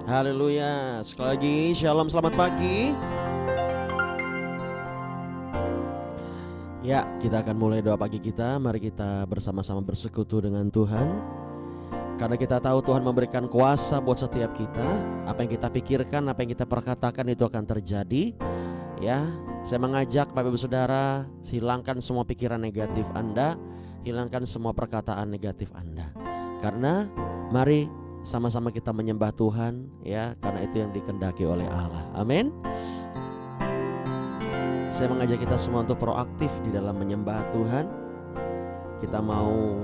Haleluya. Sekali lagi shalom, selamat pagi. Ya, kita akan mulai doa pagi kita. Mari kita bersama-sama bersekutu dengan Tuhan. Karena kita tahu Tuhan memberikan kuasa buat setiap kita. Apa yang kita pikirkan, apa yang kita perkatakan itu akan terjadi. Ya, saya mengajak Bapak Ibu Saudara, hilangkan semua pikiran negatif Anda, hilangkan semua perkataan negatif Anda. Karena mari sama-sama kita menyembah Tuhan, ya, karena itu yang dikehendaki oleh Allah. Amin. Saya mengajak kita semua untuk proaktif di dalam menyembah Tuhan. Kita mau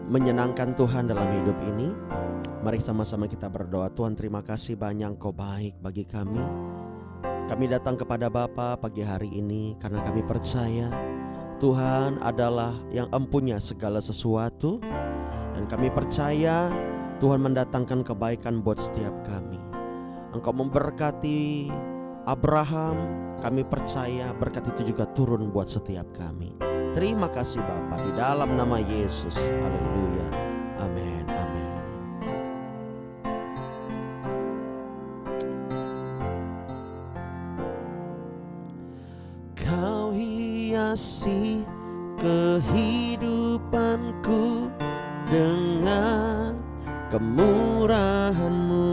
menyenangkan Tuhan dalam hidup ini. Mari sama-sama kita berdoa. Tuhan, terima kasih banyak Engkau baik bagi kami. Kami datang kepada Bapa pagi hari ini karena kami percaya Tuhan adalah yang empunya segala sesuatu. Dan kami percaya Tuhan mendatangkan kebaikan buat setiap kami. Engkau memberkati Abraham, kami percaya berkat itu juga turun buat setiap kami. Terima kasih Bapa, di dalam nama Yesus. Haleluya. Amin. Amin. Kau hiasi kehidupanku dengan kemurahan-Mu.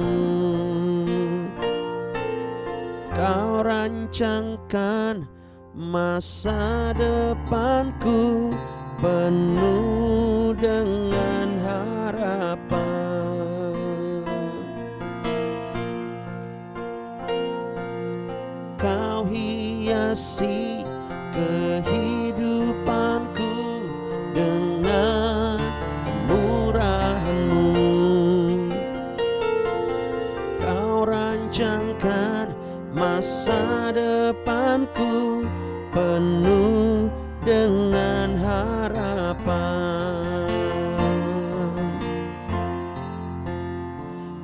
Kau rancangkan masa depanku penuh dengan harapan. Kau hiasi kehidupanku dengan kemurahan-Mu. Kau rancangkan masa depanku penuh dengan harapan.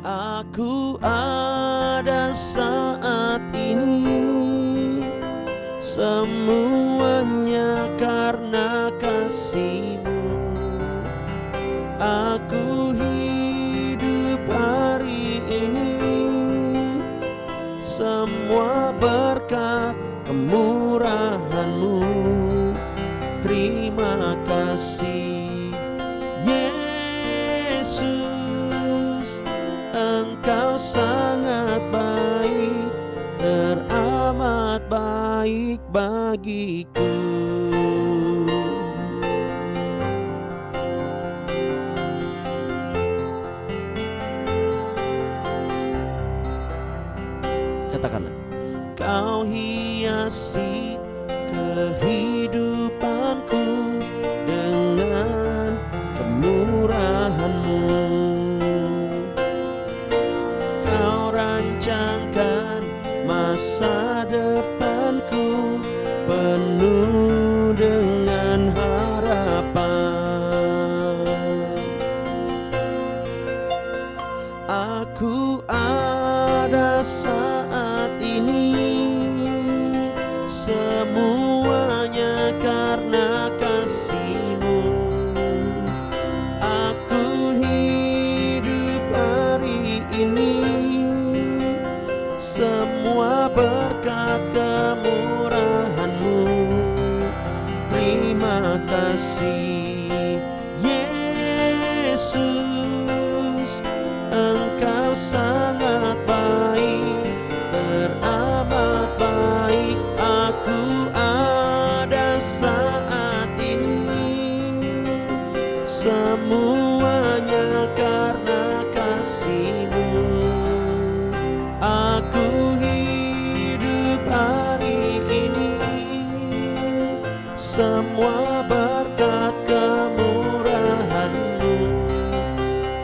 Aku ada saat ini, semuanya karena kasih-Mu. Aku hidup hari ini, semua berkat kemurahan-Mu. Terima kasih Yesus, Engkau sangat baik, teramat baik bagiku. Katakanlah, Kau hiasi kehidupanku dengan kemurahan-Mu. Kau rancangkan masa depanku penuh dengan harapan. Aku ada saat ini, semuanya karena kasih-Mu. Aku hidup hari ini, semua berkat kemurahan-Mu. Terima kasih Yesus, Engkau sangat baik, teramat baik. Aku ada saat ini, semuanya karena kasih-Mu. Aku hidup hari ini, semua berkat kemurahan-Mu.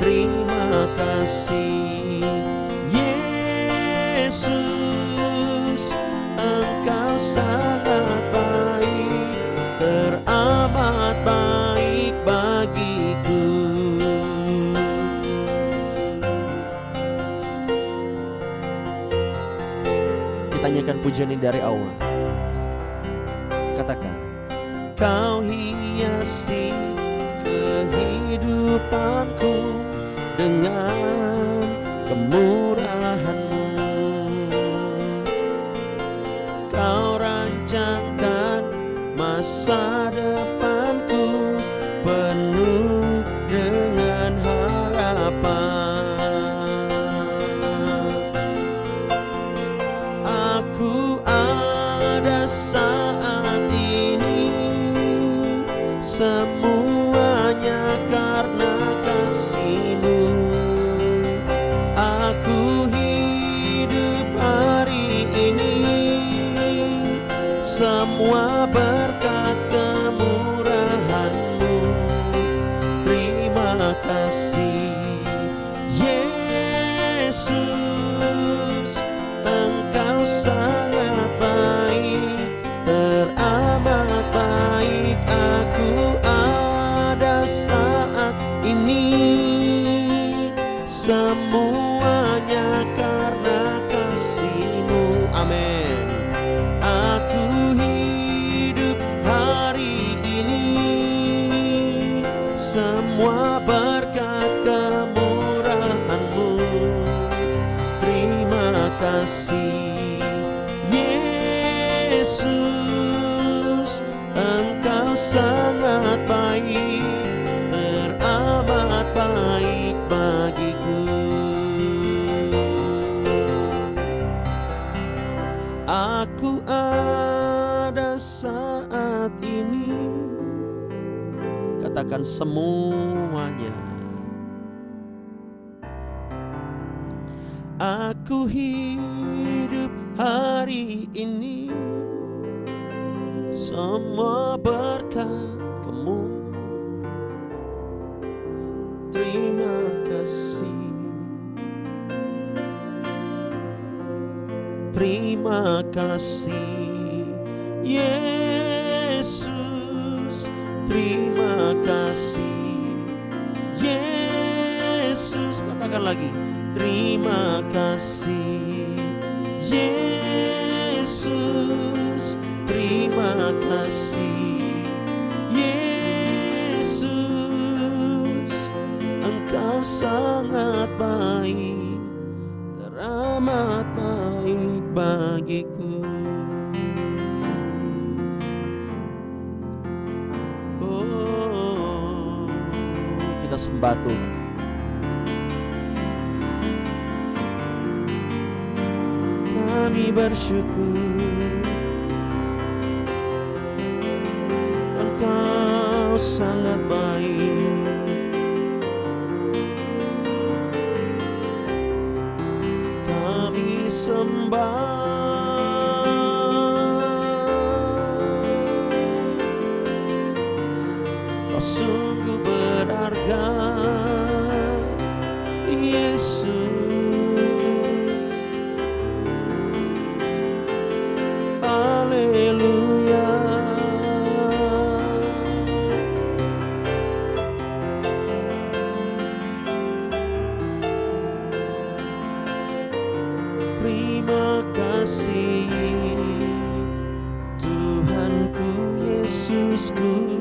Terima kasih Yesus, Engkau sangat baik, teramat baik bagiku. Kita nyanyikan pujian ini dari awal. Katakan, Kau hiasi kehidupanku dengan kemurahan-Mu. kasih. Yesus, Engkau sangat baik, teramat baik. Aku ada saat ini, semuanya karena kasih-Mu. Amin. Aku hidup hari ini, semua berkat kemurahan-Mu. Terima kasih Yesus, Engkau sangat baik, teramat baik bagiku. Aku ada saat ini, katakan semuanya. Aku hidup hari ini, semua berkat Kamu. Terima kasih. Terima kasih Yesus, terima kasih Yesus. Katakan lagi, terima kasih Yesus, terima kasih Yesus. Engkau sangat baik, teramat baik bagiku. Oh, kita sembah Tuhan. Kami bersyukur, Engkau sangat baik. Kami sembah, Kau sungguh berharga Yesus. Haleluya. Terima kasih Tuhanku Yesusku,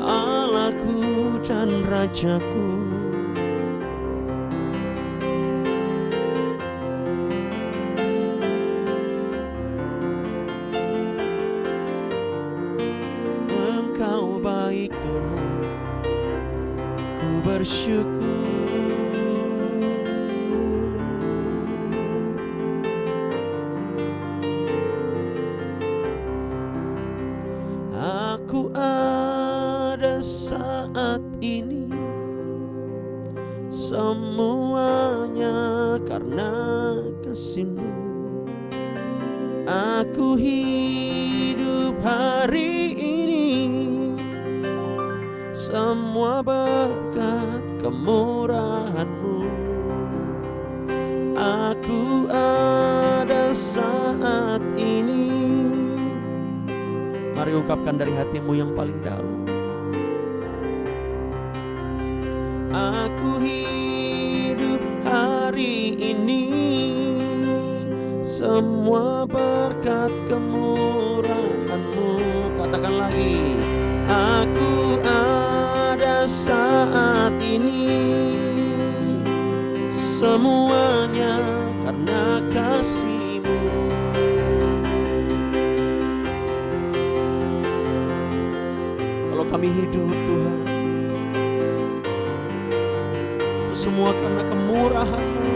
Allahku dan Rajaku. Engkau baik Tuhan, ku bersyukur. Aku ada saat ini, semuanya karena kasih-Mu. Aku hidup hari ini, semua berkat kemurahan-Mu. Aku ada saat ini. Mari ungkapkan dari hatimu yang paling dalam. Aku hidup hari ini, semua berkat kemurahan-Mu. Katakan lagi, aku ada saat ini, semuanya karena kasih-Mu. Kalau kami hidup Tuhan, itu semua karena kemurahan-Mu.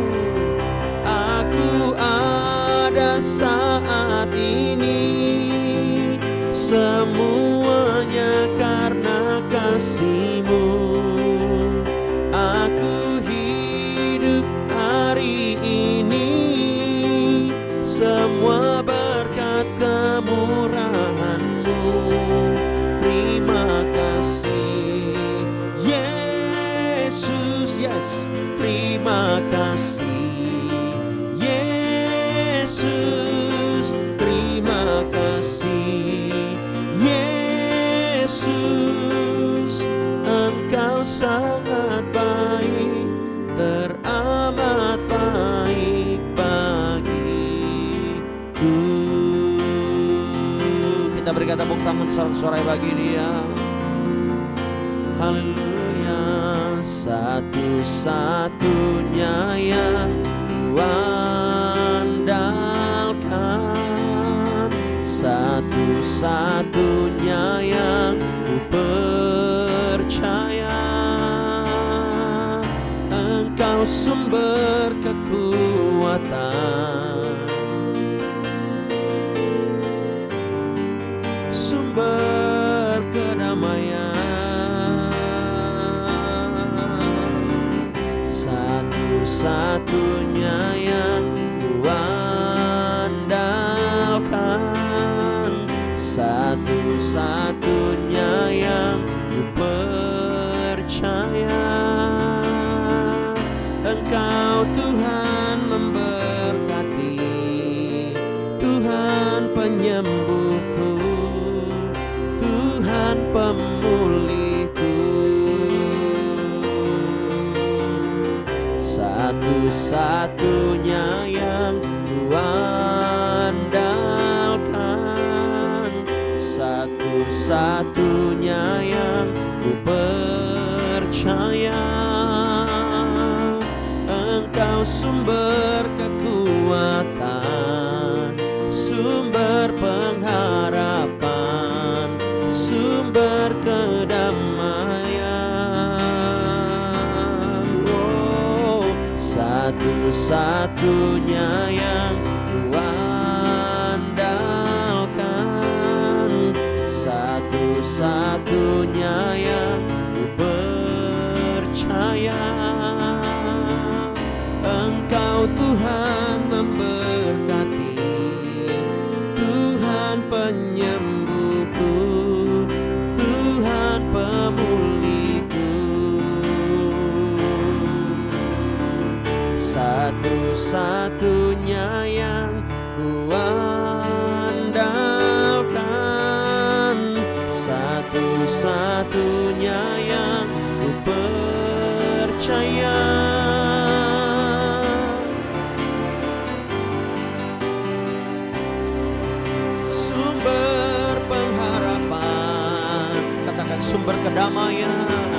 Aku ada saat ini, semuanya karena kasih-Mu. Aku hidup hari ini, semua berkat kemurahan-Mu. Terima kasih sangat baik, teramat baik bagiku. Kita berikan tepuk tangan sorak-sorai bagi Dia. Haleluya. Satu-satunya yang kuandalkan, satu-satunya yang ku percaya. Engkau sumber kekuatan, sumber kedamaian. Satu-satunya yang kuandalkan, satu-satunya yang ku percaya. Engkau Tuhan memberkati, Tuhan penyembuhku, Tuhan pemulihku. Satu-satunya yang kuandalkan, satu-satunya yang ku percaya. Engkau sumber kekuatan, sumber pengharapan, sumber kedamaian. Oh, satu-satunya yang kuandalkan, satu-satunya yang ku percaya. Engkau Tuhan memberkati, Tuhan penyembuhku, Tuhan pemulihku. Satu-satunya yang kuandalkan, satu-satunya yang ku percaya. Sumber pengharapan, katakan sumber kedamaian.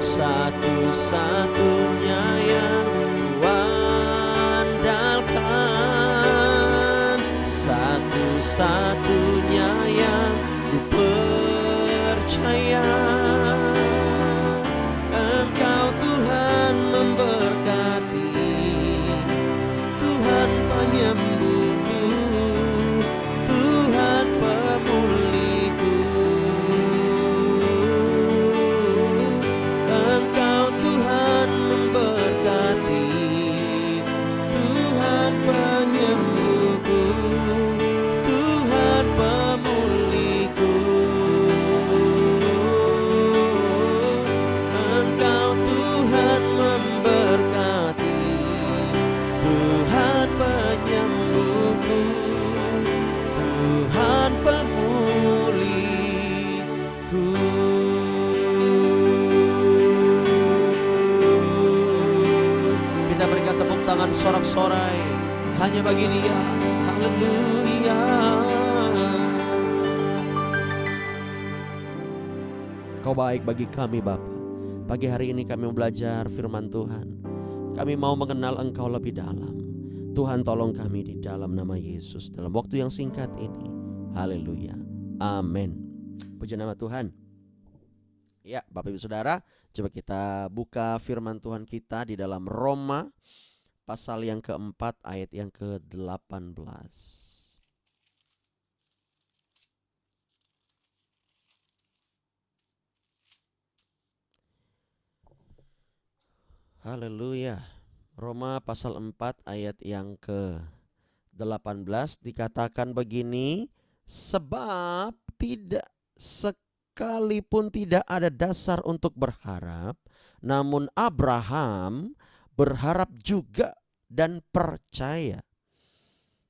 Satu-satunya yang kuandalkan, satu-satunya yang ku percaya. Engkau Tuhan memberkati, Tuhan penyembuhku, Tuhan pemulihku. Engkau Tuhan memberkati, Tuhan penyembuhku, Tuhan pemulihku. Engkau Tuhan memberkati, Tuhan penyembuhku, Tuhan pemulihku. Kita berikan tepuk tangan sorak-sorai hanya bagi Dia. Haleluya. Kau baik bagi kami Bapa. Pagi hari ini kami mau belajar firman Tuhan. Kami mau mengenal Engkau lebih dalam. Tuhan tolong kami di dalam nama Yesus dalam waktu yang singkat ini. Haleluya. Amin. Puji nama Tuhan. Ya, Bapak Ibu Saudara, coba kita buka firman Tuhan kita di dalam Roma pasal yang keempat ayat yang ke-18. Haleluya. Roma pasal 4 ayat yang ke-18 dikatakan begini, sebab tidak sekalipun tidak ada dasar untuk berharap, namun Abraham berharap juga dan percaya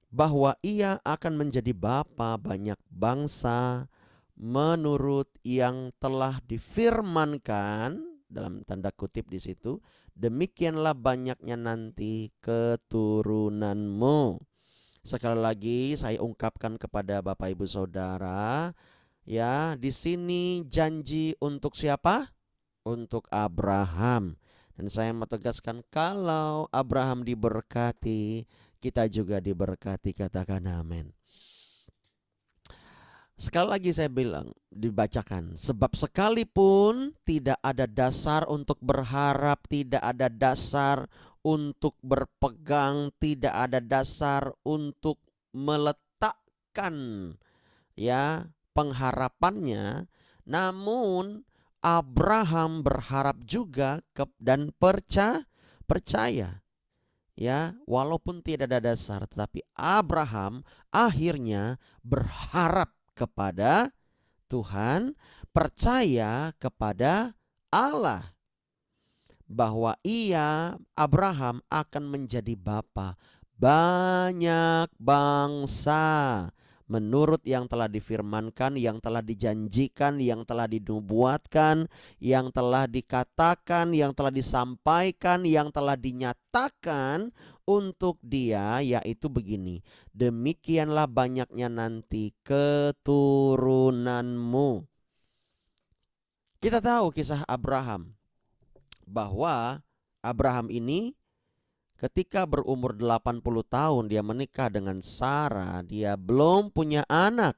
bahwa ia akan menjadi bapa banyak bangsa, menurut yang telah difirmankan dalam tanda kutip di situ, demikianlah banyaknya nanti keturunanmu. Sekali lagi saya ungkapkan kepada Bapak Ibu Saudara, ya, di sini janji untuk siapa? Untuk Abraham. Dan saya mau tegaskan, kalau Abraham diberkati, kita juga diberkati, katakan amin. Sekali lagi saya bilang, dibacakan, sebab sekalipun tidak ada dasar untuk berharap, tidak ada dasar untuk berpegang, tidak ada dasar untuk meletakkan, ya, pengharapannya, namun Abraham berharap juga dan percaya, ya, walaupun tidak ada dasar, tetapi Abraham akhirnya berharap kepada Tuhan, percaya kepada Allah, bahwa Abraham akan menjadi bapa banyak bangsa, menurut yang telah difirmankan, yang telah dijanjikan, yang telah dinubuatkan, yang telah dikatakan, yang telah disampaikan, yang telah dinyatakan untuk dia, yaitu begini, demikianlah banyaknya nanti keturunanmu. Kita tahu kisah Abraham, bahwa Abraham ini ketika berumur 80 tahun dia menikah dengan Sarah, dia belum punya anak.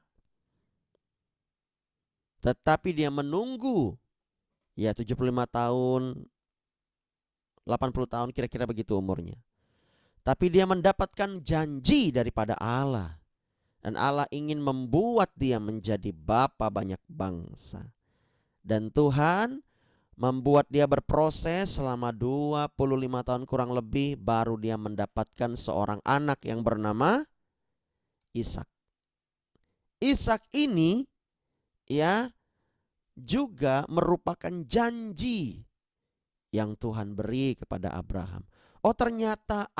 Tetapi dia menunggu, ya, 75 tahun, 80 tahun kira-kira begitu umurnya. Tapi dia mendapatkan janji daripada Allah. Dan Allah ingin membuat dia menjadi bapa banyak bangsa. Dan Tuhan membuat dia berproses selama 25 tahun kurang lebih, baru dia mendapatkan seorang anak yang bernama Ishak. Ishak ini, ya, juga merupakan janji yang Tuhan beri kepada Abraham. Oh, ternyata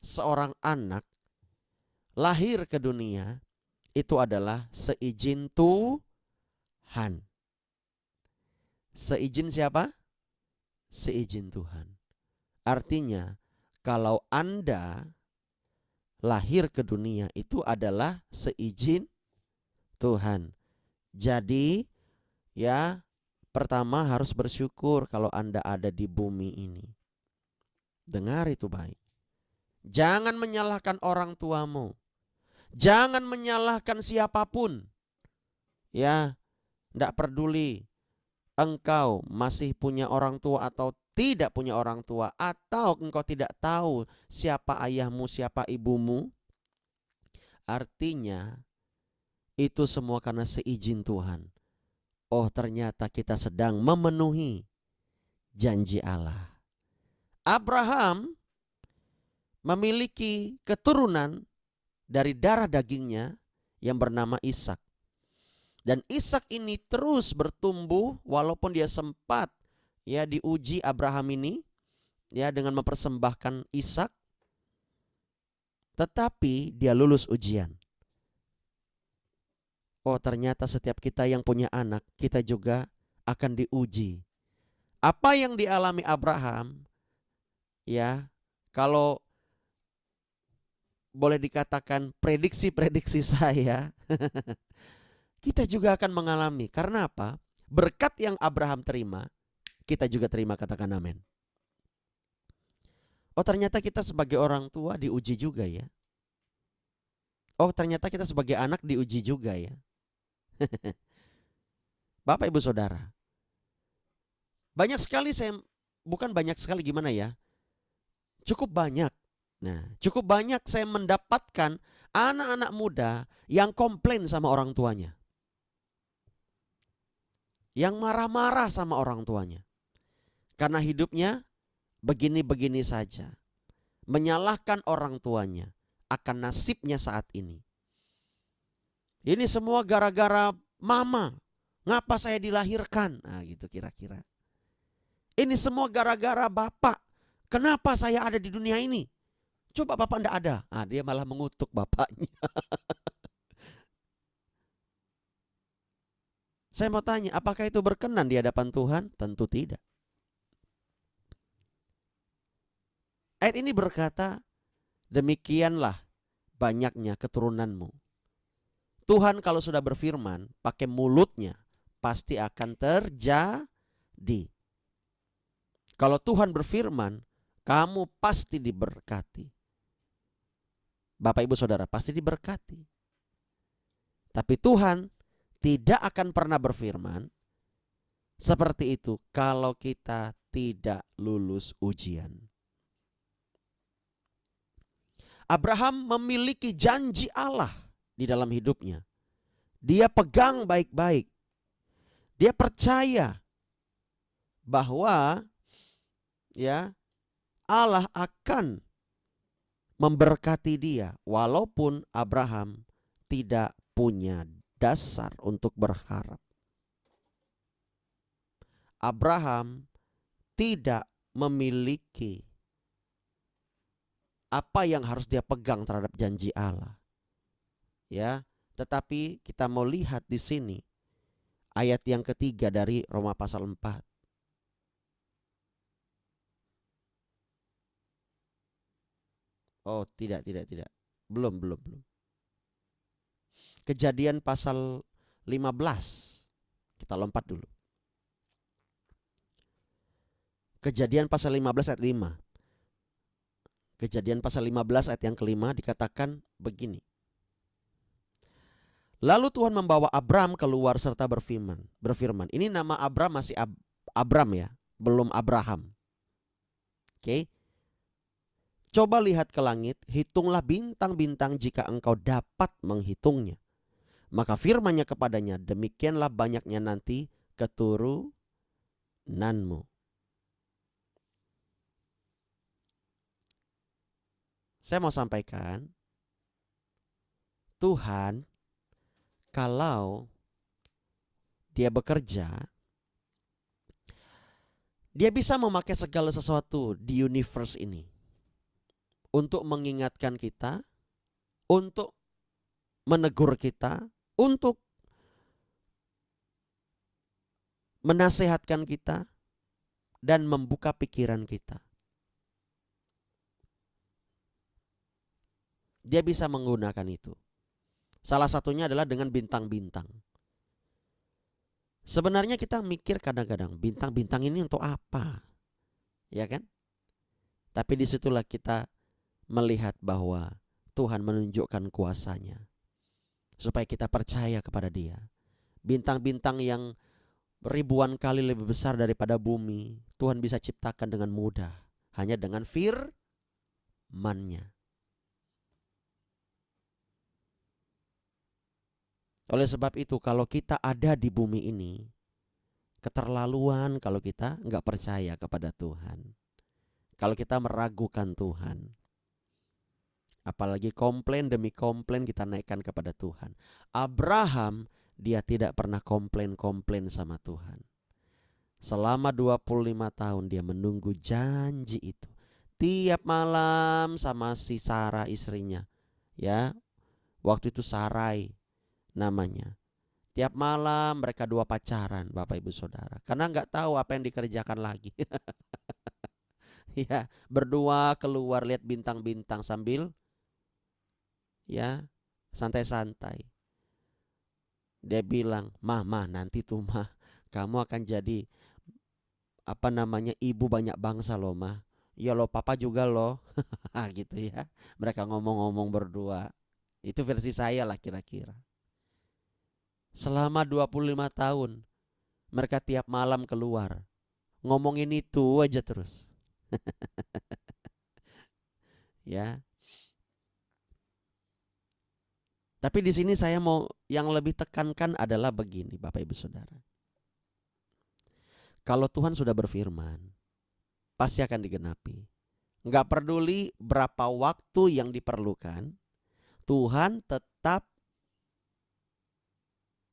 seorang anak lahir ke dunia itu adalah seizin Tuhan. Seizin siapa? Seizin Tuhan. Artinya, kalau Anda lahir ke dunia itu adalah seizin Tuhan. Jadi, ya, pertama harus bersyukur kalau Anda ada di bumi ini. Dengar itu baik. Jangan menyalahkan orang tuamu. Jangan menyalahkan siapapun. Ya, tidak peduli engkau masih punya orang tua atau tidak punya orang tua, atau engkau tidak tahu siapa ayahmu, siapa ibumu. Artinya itu semua karena seizin Tuhan. Oh, ternyata kita sedang memenuhi janji Allah. Abraham memiliki keturunan dari darah dagingnya yang bernama Ishak. Dan Ishak ini terus bertumbuh walaupun dia sempat, ya, diuji Abraham ini, ya, dengan mempersembahkan Ishak. Tetapi dia lulus ujian. Oh, ternyata setiap kita yang punya anak, kita juga akan diuji. Apa yang dialami Abraham, ya, kalau boleh dikatakan prediksi-prediksi saya, kita juga akan mengalami. Karena apa? Berkat yang Abraham terima, kita juga terima, katakan amin. Oh, ternyata kita sebagai orang tua diuji juga, ya. Oh, ternyata kita sebagai anak diuji juga, ya. Bapak Ibu Saudara, banyak sekali bukan banyak sekali, gimana ya, cukup banyak. Nah, cukup banyak saya mendapatkan anak-anak muda yang komplain sama orang tuanya, yang marah-marah sama orang tuanya karena hidupnya begini-begini saja, menyalahkan orang tuanya akan nasibnya saat ini. Ini semua gara-gara mama, ngapa saya dilahirkan? Nah, gitu kira-kira. Ini semua gara-gara bapak, kenapa saya ada di dunia ini? Coba bapak enggak ada. Dia malah mengutuk bapaknya. Saya mau tanya, apakah itu berkenan di hadapan Tuhan? Tentu tidak. Ayat ini berkata, demikianlah banyaknya keturunanmu. Tuhan kalau sudah berfirman, pakai mulutnya, pasti akan terjadi. Kalau Tuhan berfirman, kamu pasti diberkati. Bapak Ibu Saudara pasti diberkati. Tapi Tuhan tidak akan pernah berfirman seperti itu kalau kita tidak lulus ujian. Abraham memiliki janji Allah di dalam hidupnya. Dia pegang baik-baik. Dia percaya bahwa ya Allah akan memberkati dia walaupun Abraham tidak punya dasar untuk berharap. Abraham tidak memiliki apa yang harus dia pegang terhadap janji Allah. Ya, tetapi kita mau lihat di sini ayat yang ketiga dari Roma pasal 4. Oh, tidak. Belum. Kejadian pasal 15. Kita lompat dulu. Kejadian pasal 15 ayat 5. Kejadian pasal 15 ayat yang kelima dikatakan begini. Lalu Tuhan membawa Abram keluar serta berfirman. Ini nama Abram masih Abram ya, belum Abraham. Oke. Coba lihat ke langit, hitunglah bintang-bintang jika engkau dapat menghitungnya. Maka firman-Nya kepadanya, demikianlah banyaknya nanti keturunanmu. Saya mau sampaikan, Tuhan kalau Dia bekerja, Dia bisa memakai segala sesuatu di universe ini untuk mengingatkan kita, untuk menegur kita, untuk menasehatkan kita, dan membuka pikiran kita. Dia bisa menggunakan itu. Salah satunya adalah dengan bintang-bintang. Sebenarnya kita mikir kadang-kadang, bintang-bintang ini untuk apa? Ya kan? Tapi disitulah kita melihat bahwa Tuhan menunjukkan kuasa-Nya supaya kita percaya kepada Dia. Bintang-bintang yang ribuan kali lebih besar daripada bumi, Tuhan bisa ciptakan dengan mudah hanya dengan firman-Nya. Oleh sebab itu kalau kita ada di bumi ini, keterlaluan kalau kita nggak percaya kepada Tuhan. Kalau kita meragukan Tuhan. Apalagi komplain demi komplain kita naikkan kepada Tuhan. Abraham dia tidak pernah komplain sama Tuhan. Selama 25 tahun dia menunggu janji itu. Tiap malam sama si Sarah istrinya. Ya, waktu itu Sarai namanya. Tiap malam mereka dua pacaran, Bapak Ibu Saudara. Karena nggak tahu apa yang dikerjakan lagi. Ya, berdua keluar lihat bintang-bintang sambil ya santai-santai. Dia bilang, mah nanti tuh mah kamu akan jadi ibu banyak bangsa loh mah. Ya lo papa juga loh. Gitu ya. Mereka ngomong-ngomong berdua. Itu versi saya lah kira-kira. Selama 25 tahun mereka tiap malam keluar ngomongin itu aja terus. Ya. Tapi di sini saya mau yang lebih tekankan adalah begini, Bapak Ibu Saudara. Kalau Tuhan sudah berfirman, pasti akan digenapi. Enggak peduli berapa waktu yang diperlukan, Tuhan tetap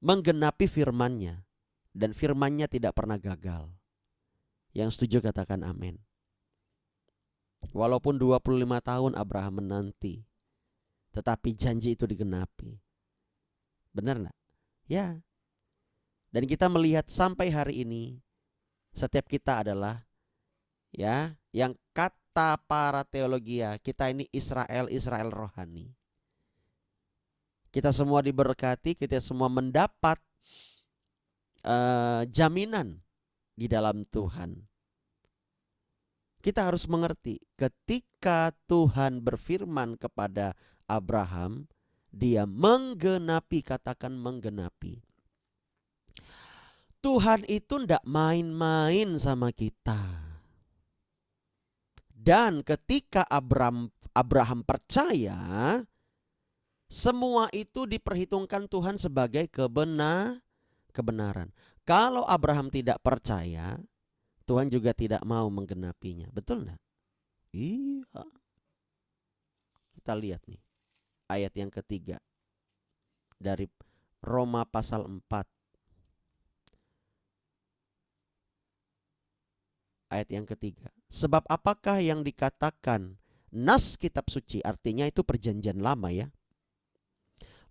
menggenapi firman-Nya. Dan firman-Nya tidak pernah gagal. Yang setuju katakan amin. Walaupun 25 tahun Abraham menanti, tetapi janji itu digenapi. Benar enggak? Ya. Dan kita melihat sampai hari ini setiap kita adalah ya, yang kata para teologia, kita ini Israel rohani. Kita semua diberkati, kita semua mendapat jaminan di dalam Tuhan. Kita harus mengerti, ketika Tuhan berfirman kepada Abraham, dia menggenapi, katakan menggenapi. Tuhan itu tidak main-main sama kita. Dan ketika Abraham percaya, semua itu diperhitungkan Tuhan sebagai kebenaran. Kalau Abraham tidak percaya, Tuhan juga tidak mau menggenapinya. Betul enggak? Iya. Kita lihat nih ayat yang ketiga dari Roma pasal 4. Ayat yang ketiga. Sebab apakah yang dikatakan nas kitab suci, artinya itu perjanjian lama ya.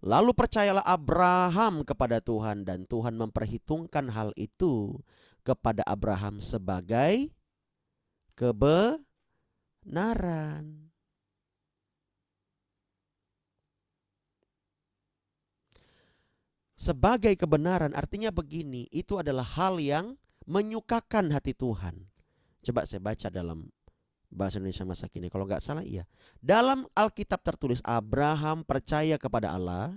Lalu percayalah Abraham kepada Tuhan dan Tuhan memperhitungkan hal itu kepada Abraham sebagai kebenaran. Sebagai kebenaran artinya begini, itu adalah hal yang menyukakan hati Tuhan. Coba saya baca dalam bahasa Indonesia masa kini, kalau nggak salah iya. Dalam Alkitab tertulis Abraham percaya kepada Allah,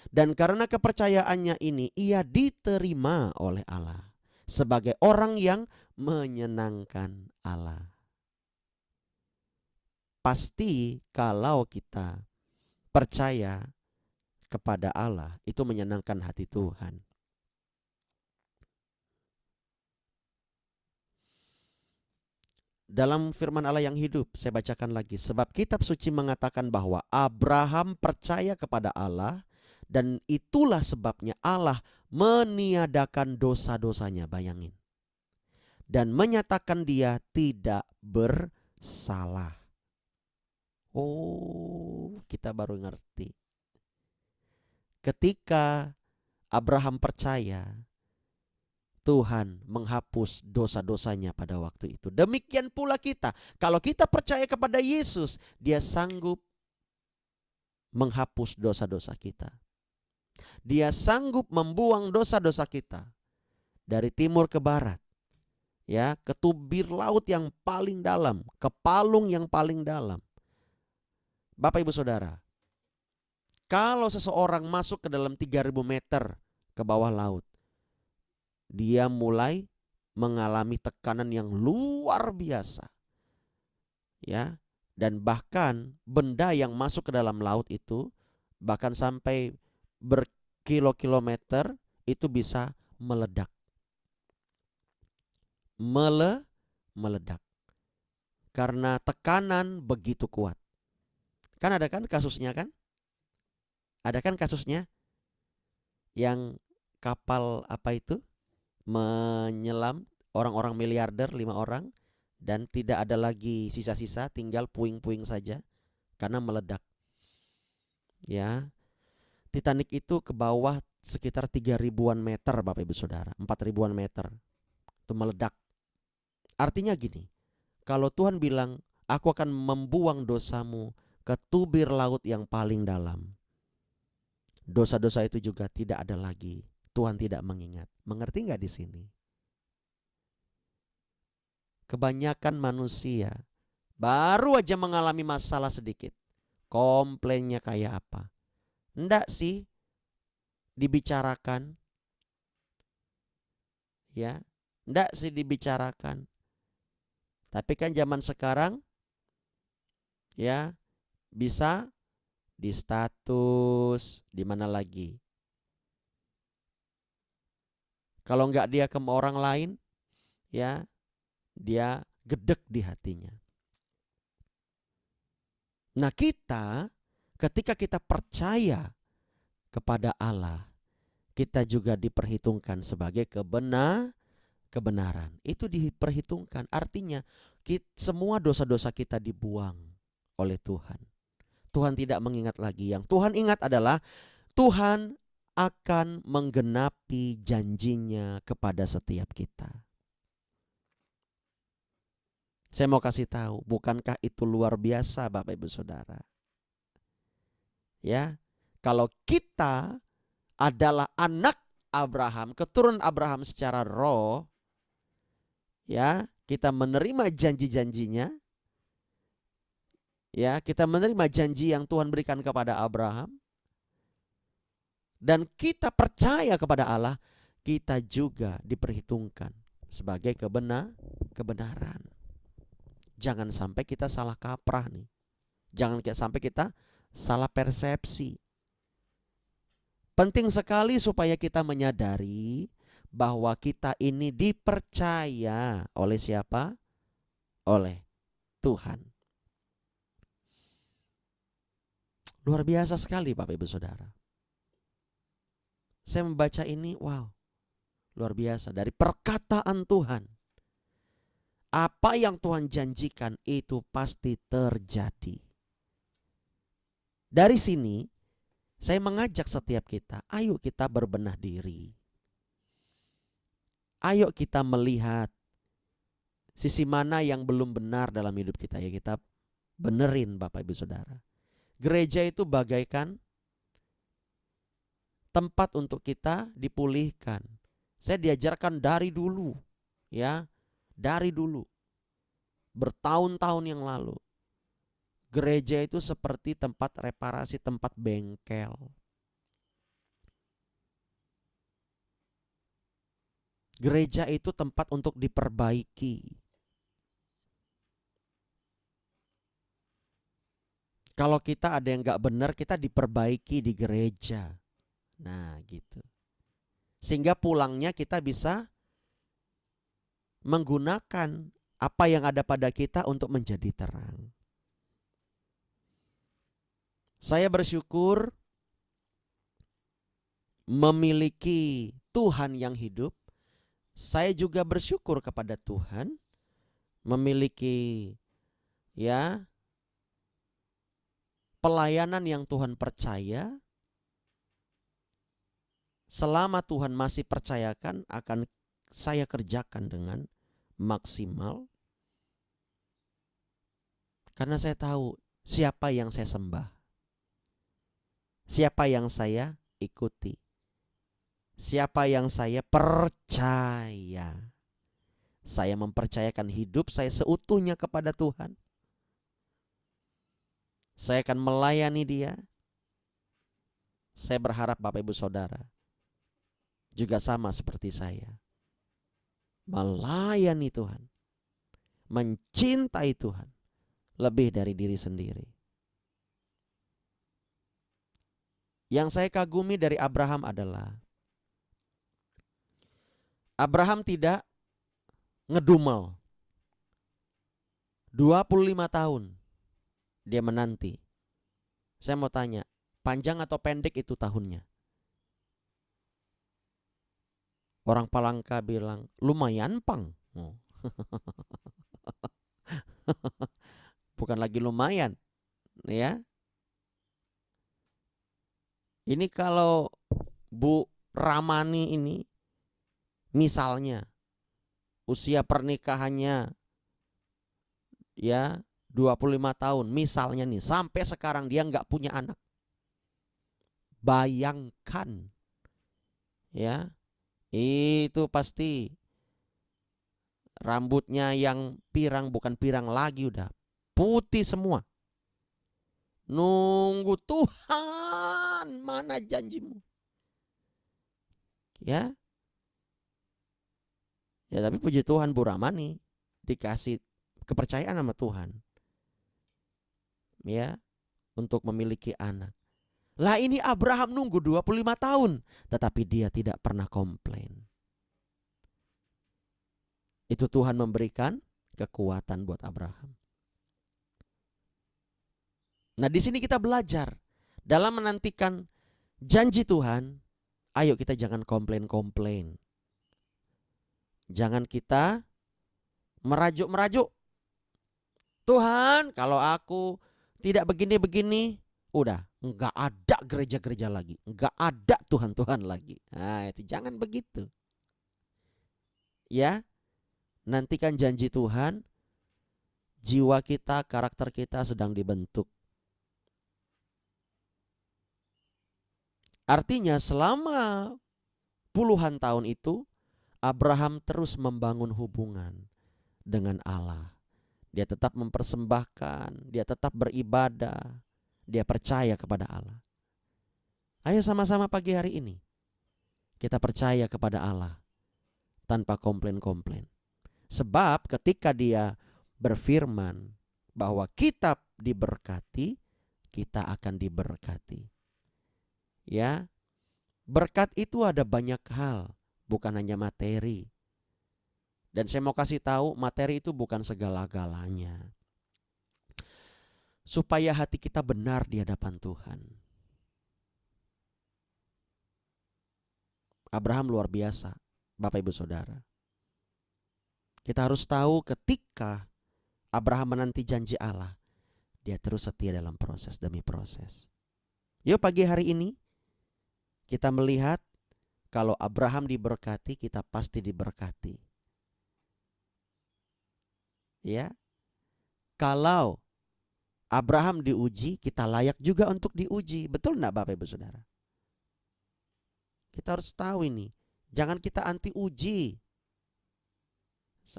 dan karena kepercayaannya ini ia diterima oleh Allah sebagai orang yang menyenangkan Allah. Pasti kalau kita percaya kepada Allah, itu menyenangkan hati Tuhan. Dalam firman Allah yang hidup, saya bacakan lagi. Sebab kitab suci mengatakan bahwa Abraham percaya kepada Allah, dan itulah sebabnya Allah meniadakan dosa-dosanya, bayangin. Dan menyatakan dia tidak bersalah. Oh, kita baru ngerti. Ketika Abraham percaya, Tuhan menghapus dosa-dosanya pada waktu itu. Demikian pula kita. Kalau kita percaya kepada Yesus, dia sanggup menghapus dosa-dosa kita. Dia sanggup membuang dosa-dosa kita dari timur ke barat. Ya, ke tubir laut yang paling dalam, ke palung yang paling dalam. Bapak Ibu Saudara, kalau seseorang masuk ke dalam 3.000 meter ke bawah laut, dia mulai mengalami tekanan yang luar biasa. Ya, dan bahkan benda yang masuk ke dalam laut itu bahkan sampai berkilo-kilometer itu bisa meledak. Meledak. Karena tekanan begitu kuat. Kan ada kan kasusnya kan? Ada kan kasusnya yang kapal apa itu menyelam, orang-orang miliarder 5 orang, dan tidak ada lagi sisa-sisa, tinggal puing-puing saja karena meledak. Ya, Titanic itu ke bawah sekitar 3.000-an meter Bapak Ibu Saudara, 4.000-an meter. Itu meledak. Artinya gini, kalau Tuhan bilang, aku akan membuang dosamu ke tubir laut yang paling dalam, dosa-dosa itu juga tidak ada lagi. Tuhan tidak mengingat. Mengerti nggak di sini? Kebanyakan manusia baru aja mengalami masalah sedikit, komplainnya kayak apa? Enggak sih dibicarakan. Ya, enggak sih dibicarakan. Tapi kan zaman sekarang ya bisa di status, di mana lagi. Kalau enggak dia ke orang lain, ya dia gedek di hatinya. Nah, kita ketika kita percaya kepada Allah, kita juga diperhitungkan sebagai kebenaran. Itu diperhitungkan. Artinya semua dosa-dosa kita dibuang oleh Tuhan. Tuhan tidak mengingat lagi. Yang Tuhan ingat adalah Tuhan akan menggenapi janjinya kepada setiap kita. Saya mau kasih tahu, bukankah itu luar biasa Bapak Ibu Saudara? Ya, kalau kita adalah anak Abraham, keturunan Abraham secara roh, ya, kita menerima janji-janjinya, ya, kita menerima janji yang Tuhan berikan kepada Abraham, dan kita percaya kepada Allah, kita juga diperhitungkan sebagai kebenaran. Jangan sampai kita salah kaprah nih. Jangan sampai kita salah persepsi. Penting sekali supaya kita menyadari bahwa kita ini dipercaya oleh siapa? Oleh Tuhan. Luar biasa sekali Bapak Ibu Saudara. Saya membaca ini, wow, luar biasa. Dari perkataan Tuhan, apa yang Tuhan janjikan itu pasti terjadi. Dari sini saya mengajak setiap kita, ayo kita berbenah diri. Ayo kita melihat sisi mana yang belum benar dalam hidup kita, ya kita benerin Bapak Ibu Saudara. Gereja itu bagaikan tempat untuk kita dipulihkan. Saya diajarkan dari dulu, ya, dari dulu, bertahun-tahun yang lalu. Gereja itu seperti tempat reparasi, tempat bengkel. Gereja itu tempat untuk diperbaiki. Kalau kita ada yang gak benar, kita diperbaiki di gereja. Nah gitu. Sehingga pulangnya kita bisa menggunakan apa yang ada pada kita untuk menjadi terang. Saya bersyukur memiliki Tuhan yang hidup. Saya juga bersyukur kepada Tuhan memiliki, ya, pelayanan yang Tuhan percaya. Selama Tuhan masih percayakan, akan saya kerjakan dengan maksimal. Karena saya tahu siapa yang saya sembah, siapa yang saya ikuti, siapa yang saya percaya. Saya mempercayakan hidup saya seutuhnya kepada Tuhan. Saya akan melayani Dia. Saya berharap Bapak Ibu Saudara juga sama seperti saya. Melayani Tuhan, mencintai Tuhan lebih dari diri sendiri. Yang saya kagumi dari Abraham adalah Abraham tidak ngedumel. 25 tahun dia menanti. Saya mau tanya, panjang atau pendek itu tahunnya? Orang Palangka bilang lumayan pang. Oh. Bukan lagi lumayan, ya. Ini kalau Bu Ramani ini misalnya usia pernikahannya, ya, 25 tahun misalnya nih, sampai sekarang dia nggak punya anak. Bayangkan, ya, itu pasti rambutnya yang pirang, bukan pirang lagi, udah putih semua. Nunggu Tuhan, mana janjimu? Ya. Ya tapi puji Tuhan Bu Ramani dikasih kepercayaan sama Tuhan, ya, untuk memiliki anak. Lah ini Abraham nunggu 25 tahun, tetapi dia tidak pernah komplain. Itu Tuhan memberikan kekuatan buat Abraham. Nah, di sini kita belajar dalam menantikan janji Tuhan. Ayo kita jangan komplain-komplain. Jangan kita merajuk-merajuk. Tuhan, kalau aku tidak begini-begini, udah Nggak ada gereja-gereja lagi, nggak ada Tuhan-Tuhan lagi. Nah, itu jangan begitu. Ya, nantikan janji Tuhan, jiwa kita, karakter kita sedang dibentuk. Artinya selama puluhan tahun itu Abraham terus membangun hubungan dengan Allah. Dia tetap mempersembahkan, dia tetap beribadah, dia percaya kepada Allah. Ayo sama-sama pagi hari ini kita percaya kepada Allah tanpa komplain-komplain. Sebab ketika dia berfirman bahwa kita diberkati, kita akan diberkati. Ya, berkat itu ada banyak hal, bukan hanya materi. Dan saya mau kasih tahu, materi itu bukan segala-galanya. Supaya hati kita benar di hadapan Tuhan. Abraham luar biasa, Bapak Ibu Saudara. Kita harus tahu ketika Abraham menanti janji Allah, dia terus setia dalam proses demi proses. Yuk pagi hari ini kita melihat kalau Abraham diberkati, kita pasti diberkati. Ya. Kalau Abraham diuji, kita layak juga untuk diuji. Betul enggak Bapak Ibu Saudara? Kita harus tahu ini. Jangan kita anti uji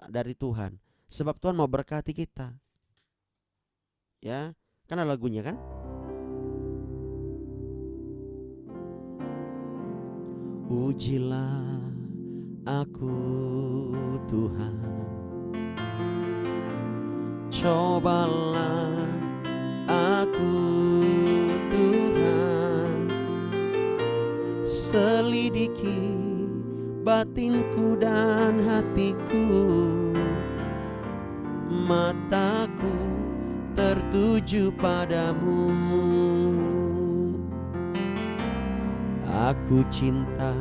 dari Tuhan. Sebab Tuhan mau berkati kita. Ya, kan ada lagunya kan? Ujilah aku Tuhan, cobalah aku Tuhan, selidiki batinku dan hatiku, mataku tertuju padamu. Aku cinta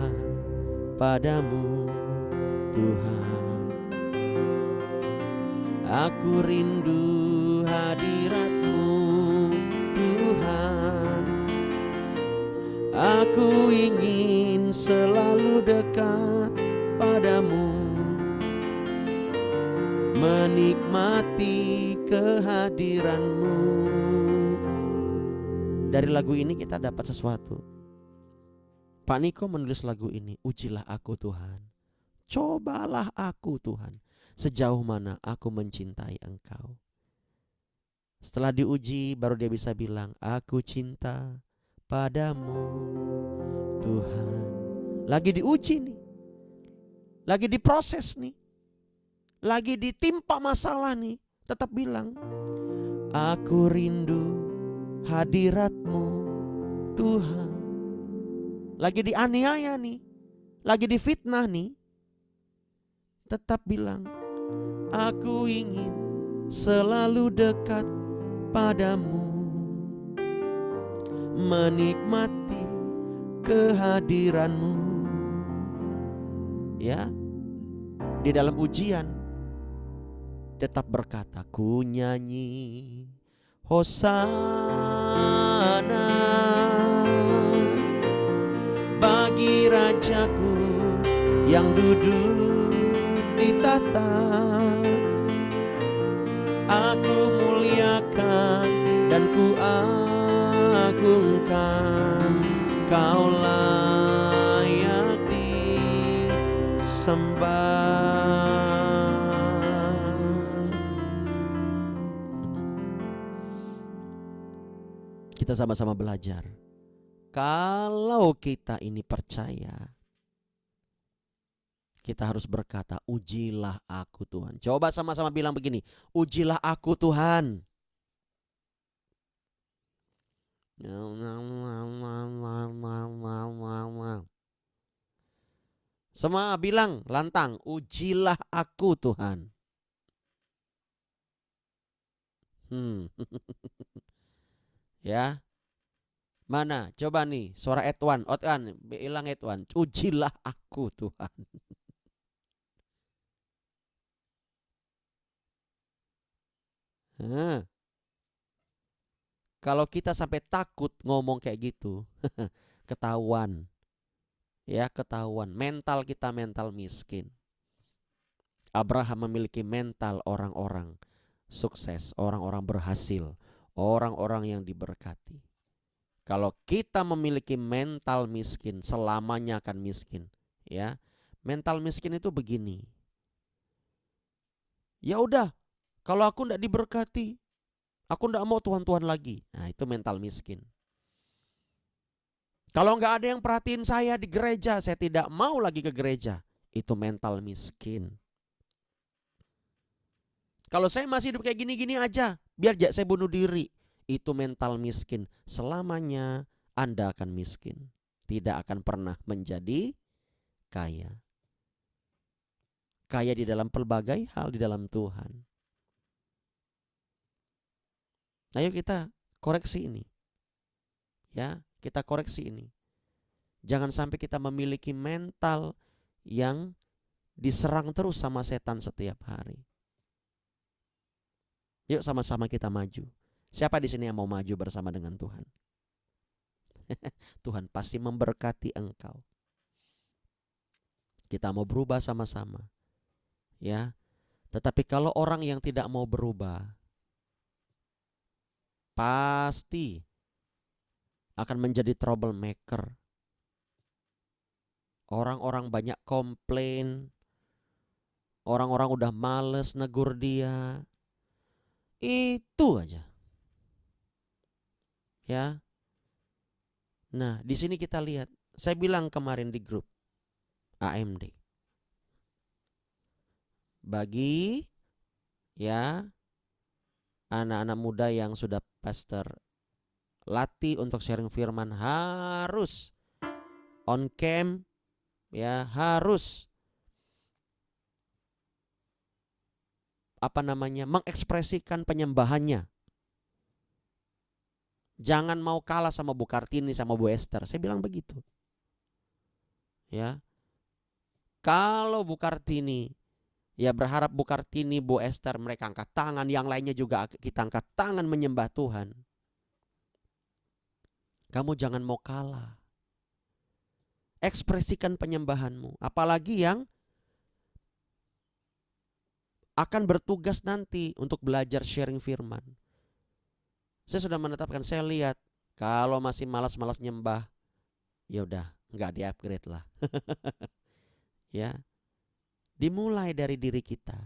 padamu Tuhan, aku rindu hadirat-Mu Tuhan, aku ingin selalu dekat padamu, menikmati kehadiran-Mu. Dari lagu ini kita dapat sesuatu. Pak Niko menulis lagu ini, ujilah aku Tuhan, cobalah aku Tuhan, sejauh mana aku mencintai Engkau. Setelah diuji baru dia bisa bilang, aku cinta padamu Tuhan. Lagi diuji nih, lagi diproses nih, lagi ditimpa masalah nih, tetap bilang, aku rindu hadirat-Mu Tuhan. Lagi dianiaya nih, lagi difitnah nih, tetap bilang, aku ingin selalu dekat padamu, menikmati kehadiran-Mu. Ya, di dalam ujian tetap berkata, ku nyanyi Hosana bagi Rajaku yang duduk di tahta. Aku muliakan dan ku agungkan, Kau layak disembah. Kita sama-sama belajar. Kalau kita ini percaya, kita harus berkata, ujilah aku Tuhan. Coba sama-sama bilang begini, ujilah aku Tuhan. Semua bilang lantang, ujilah aku Tuhan. Ya. Mana? Coba nih, suara Edwan, bilang Edwan, ujilah aku Tuhan. Kalau kita sampai takut ngomong kayak gitu, ketahuan. Ya, ketahuan. Mental kita mental miskin. Abraham memiliki mental orang-orang sukses, orang-orang berhasil, orang-orang yang diberkati. Kalau kita memiliki mental miskin, selamanya akan miskin. Ya, mental miskin itu begini. Ya udah, kalau aku tidak diberkati, aku tidak mau Tuhan-Tuhan lagi. Nah, itu mental miskin. Kalau nggak ada yang perhatiin saya di gereja, saya tidak mau lagi ke gereja. Itu mental miskin. Kalau saya masih hidup kayak gini-gini aja, biar saya bunuh diri. Itu mental miskin. Selamanya Anda akan miskin. Tidak akan pernah menjadi kaya. Kaya di dalam pelbagai hal di dalam Tuhan. Ayo kita koreksi ini. Ya, kita koreksi ini. Jangan sampai kita memiliki mental yang diserang terus sama setan setiap hari. Yuk sama-sama kita maju. Siapa di sini yang mau maju bersama dengan Tuhan? Tuhan pasti memberkati engkau. Kita mau berubah sama-sama. Ya. Tetapi kalau orang yang tidak mau berubah, pasti akan menjadi troublemaker. Orang-orang banyak komplain. Orang-orang udah males negur dia. Itu aja. Ya. Nah, di sini kita lihat. Saya bilang kemarin di grup AMD. Bagi ya anak-anak muda yang sudah pastor, latih untuk sharing firman harus on cam, ya, harus mengekspresikan penyembahannya. Jangan mau kalah sama Bu Kartini sama Bu Esther. Saya bilang begitu. Ya. Kalau Bu Kartini, ya berharap Bu Kartini, Bu Esther mereka angkat tangan, yang lainnya juga kita angkat tangan menyembah Tuhan. Kamu jangan mau kalah. Ekspresikan penyembahanmu, apalagi yang akan bertugas nanti untuk belajar sharing firman. Saya sudah menetapkan, saya lihat kalau masih malas-malas nyembah, ya udah nggak di-upgrade lah. Ya, dimulai dari diri kita.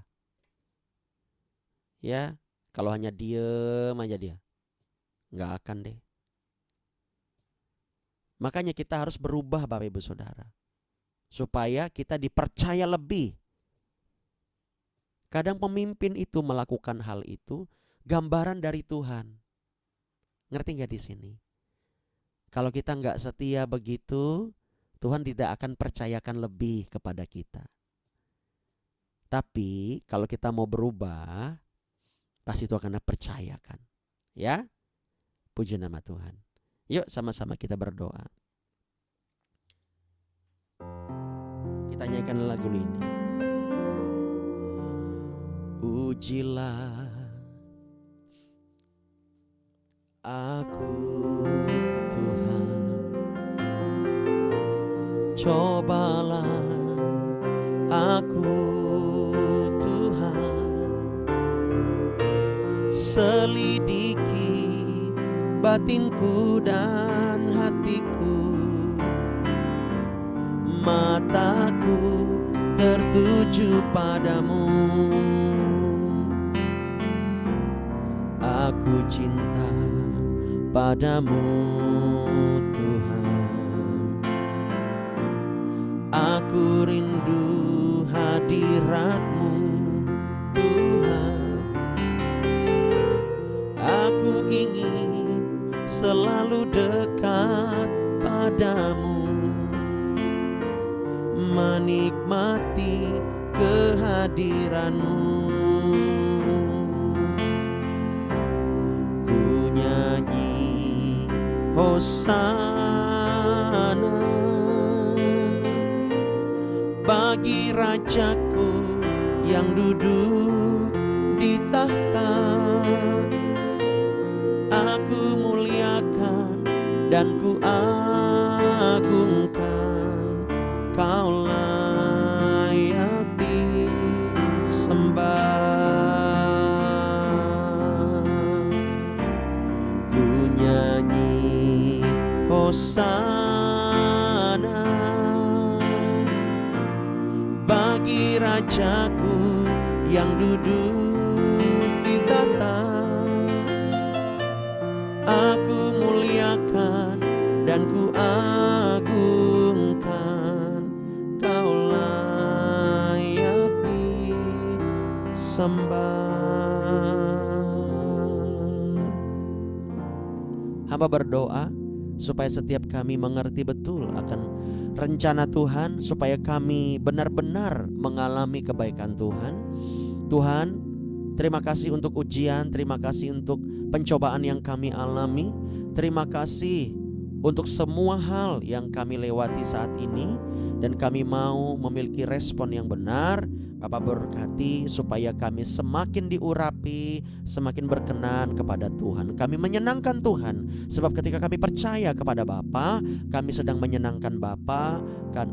Ya, kalau hanya diem aja dia, nggak akan deh. Makanya kita harus berubah Bapak Ibu Saudara, supaya kita dipercaya lebih. Kadang pemimpin itu melakukan hal itu gambaran dari Tuhan. Ngerti nggak di sini? Kalau kita nggak setia begitu, Tuhan tidak akan percayakan lebih kepada kita. Tapi kalau kita mau berubah, pasti Tuhan akan percayakan. Ya, puji nama Tuhan. Yuk sama-sama kita berdoa. Kita nyanyikan lagu ini. Ujilah aku Tuhan, cobalah aku Tuhan, selidiki batinku dan hatiku, mataku tertuju padamu. Aku cinta padamu Tuhan, aku rindu hadirat-Mu Tuhan, aku ingin selalu dekat padamu, menikmati kehadiran-Mu. Nyanyi Hosana bagi Rajaku yang duduk di tahta. Aku dan ku agungkan. Kau layak disembah. Ku nyanyi hosana bagi Rajaku yang duduk di tahta. Aku muliakan dan ku agungkan. Kau layak disembah. Hamba berdoa supaya setiap kami mengerti betul akan rencana Tuhan, supaya kami benar-benar mengalami kebaikan Tuhan. Tuhan, terima kasih untuk ujian, terima kasih untuk pencobaan yang kami alami, terima kasih untuk semua hal yang kami lewati saat ini, dan kami mau memiliki respon yang benar. Bapa berkati supaya kami semakin diurapi, semakin berkenan kepada Tuhan. Kami menyenangkan Tuhan, sebab ketika kami percaya kepada Bapa, kami sedang menyenangkan Bapa,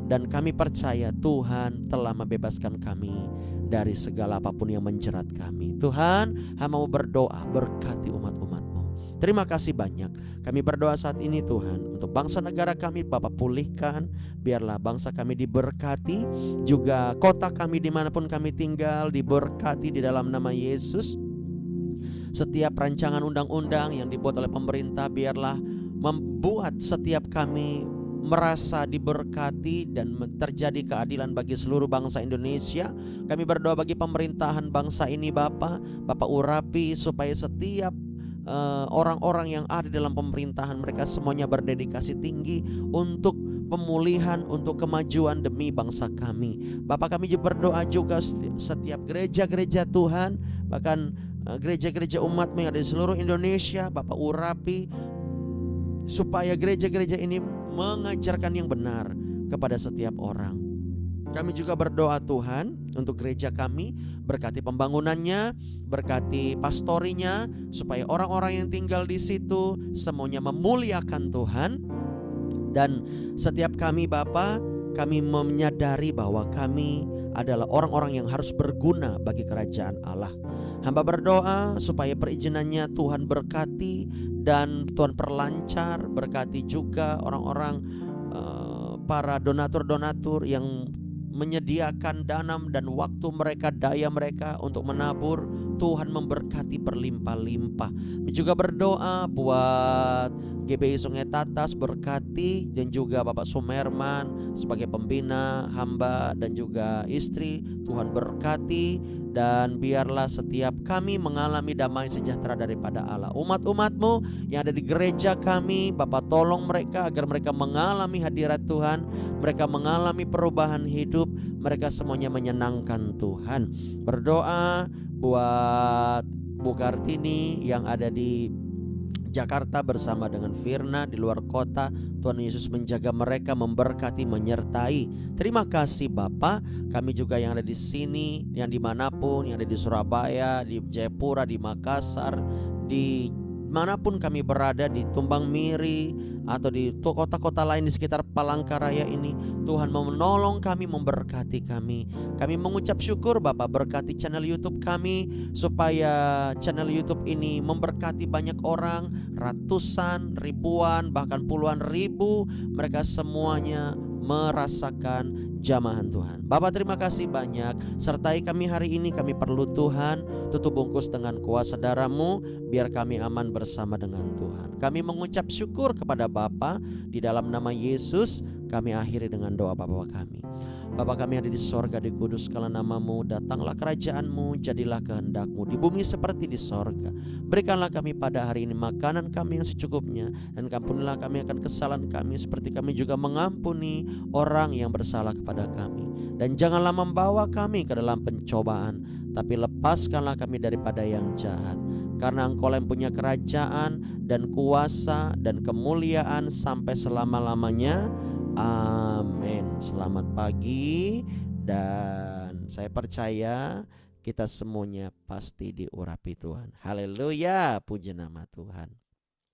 dan kami percaya Tuhan telah membebaskan kami dari segala apapun yang menjerat kami. Tuhan, hamba mau berdoa, berkati umat-umat-Mu. Terima kasih banyak. Kami berdoa saat ini Tuhan, untuk bangsa negara kami Bapa pulihkan. Biarlah bangsa kami diberkati, juga kota kami dimanapun kami tinggal diberkati di dalam nama Yesus. Setiap rancangan undang-undang yang dibuat oleh pemerintah biarlah membuat setiap kami merasa diberkati dan terjadi keadilan bagi seluruh bangsa Indonesia. Kami berdoa bagi pemerintahan bangsa ini Bapa urapi supaya setiap orang-orang yang ada dalam pemerintahan, mereka semuanya berdedikasi tinggi untuk pemulihan, untuk kemajuan demi bangsa kami. Bapak, kami berdoa juga setiap gereja-gereja Tuhan, bahkan gereja-gereja umat-Mu yang ada di seluruh Indonesia, Bapak urapi supaya gereja-gereja ini mengajarkan yang benar kepada setiap orang. Kami juga berdoa Tuhan untuk gereja kami, berkati pembangunannya, berkati pastorinya, supaya orang-orang yang tinggal di situ semuanya memuliakan Tuhan. Dan setiap kami Bapa, kami menyadari bahwa kami adalah orang-orang yang harus berguna bagi kerajaan Allah. Hamba berdoa supaya perizinannya Tuhan berkati dan Tuhan perlancar, berkati juga orang-orang para donatur-donatur yang menyediakan dana dan waktu mereka, daya mereka untuk menabur. Tuhan memberkati berlimpah-limpah. Juga berdoa buat GBI Sungai Tatas, berkati, dan juga Bapak Sumerman sebagai pembina, hamba dan juga istri. Tuhan berkati, dan biarlah setiap kami mengalami damai sejahtera daripada Allah. Umat-umat-Mu yang ada di gereja kami, Bapak tolong mereka agar mereka mengalami hadirat Tuhan, mereka mengalami perubahan hidup, mereka semuanya menyenangkan Tuhan. Berdoa buat Bu Kartini yang ada di Jakarta bersama dengan Firna di luar kota. Tuhan Yesus menjaga mereka, memberkati, menyertai. Terima kasih Bapa. Kami juga yang ada di sini, yang dimanapun, yang ada di Surabaya, di Jayapura, di Makassar, di manapun kami berada, di Tumbang Miri atau di kota-kota lain di sekitar Palangkaraya ini, Tuhan menolong kami, memberkati kami. Kami mengucap syukur Bapak, berkati channel YouTube kami supaya channel YouTube ini memberkati banyak orang, ratusan, ribuan, bahkan puluhan ribu. Mereka semuanya merasakan jamahan Tuhan. Bapak terima kasih banyak, sertai kami hari ini. Kami perlu Tuhan, tutup bungkus dengan kuasa darah-Mu, biar kami aman bersama dengan Tuhan. Kami mengucap syukur kepada Bapa, di dalam nama Yesus kami akhiri dengan doa Bapa kami. Bapa kami ada di sorga, dikuduskanlah nama-Mu, datanglah kerajaan-Mu, jadilah kehendak-Mu di bumi seperti di sorga. Berikanlah kami pada hari ini makanan kami yang secukupnya, dan ampunilah kami akan kesalahan kami seperti kami juga mengampuni orang yang bersalah kepada kami. Dan janganlah membawa kami ke dalam pencobaan, tapi lepaskanlah kami daripada yang jahat. Karena Engkau yang punya kerajaan dan kuasa dan kemuliaan sampai selama-lamanya. Amin. Selamat pagi, dan saya percaya kita semuanya pasti diurapi Tuhan. Haleluya, puji nama Tuhan.